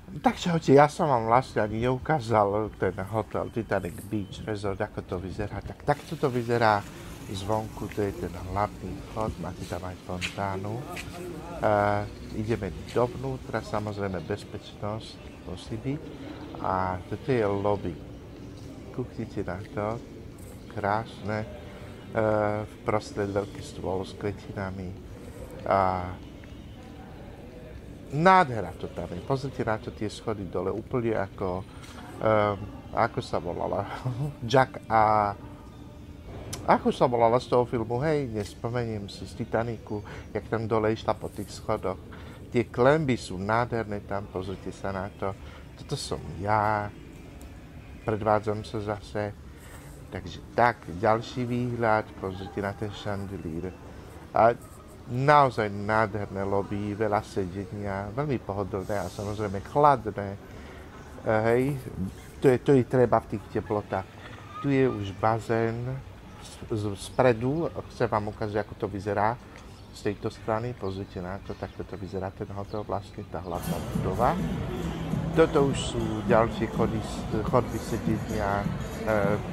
Takže ja som vám vlastne ani neukázal ten hotel Titanic Beach Resort, ako to vyzerá. Tak takto to vyzerá zvonku, to je ten hlavný vchod, máte tam aj fontánu. Ideme dovnútra, samozrejme bezpečnosť musí byť. A toto je lobby. Kúknite na to, krásne. Vprostred veľký stôl s kvetinami. Nádhera to tam je. Pozrite na to, tie schody dole, úplne ako sa volala, Jack a... Ako sa volala z toho filmu, hej, nespomeniem si, z Titaniku, jak tam dole išla po tých schodoch. Tie klemby sú nádherné tam, pozrite sa na to. Toto som ja, predvádzam sa zase. Takže tak, ďalší výhľad, pozrite na ten šandelír. A naozaj nádherné lobby, veľa sedenia, veľmi pohodlné a samozrejme chladné. Hej, to je treba v tých teplotách. Tu je už bazén spredu, chcem vám ukázať, ako to vyzerá z tejto strany, pozrite na to, takto to vyzerá ten hotel, vlastne tá hlavná budova. Toto už sú ďalšie chodby sedenia,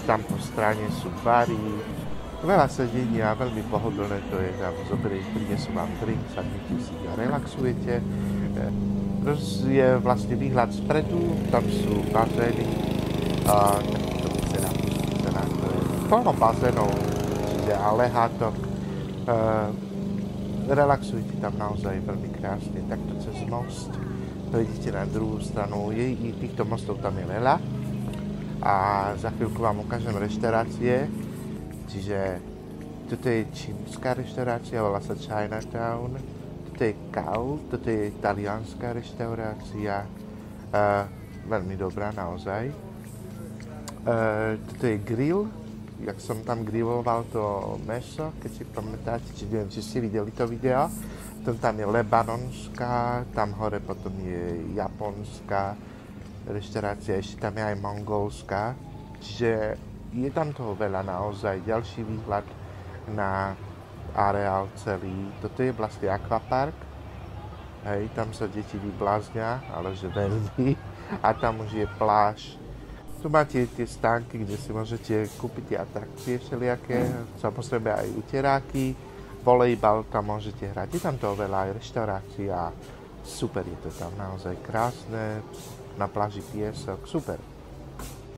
tam po strane sú bary, veľa sedenia, veľmi pohodlné to je, tam prinesú vám drink, sadnite si a relaxujete. Je vlastne výhľad spredu, tam sú bazény, tak to vyzerá, to je plno bazénov, a lehátok. Relaxujete tam naozaj veľmi krásne, takto cez most. Prejdete na druhú stranu, týchto mostov tam je veľa. A za chvíľku vám ukážem reštaurácie. Čiže toto je čínska reštaurácia, volá sa Chinatown. Toto je Kau, toto je talianská reštaurácia. Veľmi dobrá naozaj. Toto je grill, jak som tam grilloval to mäso, keď si pamätáte, či neviem, či ste videli to video. Tam je lebanonská, tam hore potom je japonská reštaurácia, ešte tam je aj mongolská. Čiže je tam toho veľa naozaj. Ďalší výhľad na areál celý. Toto je vlastne akvapark. Hej, tam sa deti vybláznia, ale že veľmi. A tam už je pláž. Tu máte tie stánky, kde si môžete kúpiť tie atrakcie všelijaké. Samozrejme aj uteráky. Volejbal tam môžete hrať. Je tam toho veľa, aj reštaurácia. Super je to tam naozaj krásne. Na pláži piesok. Super.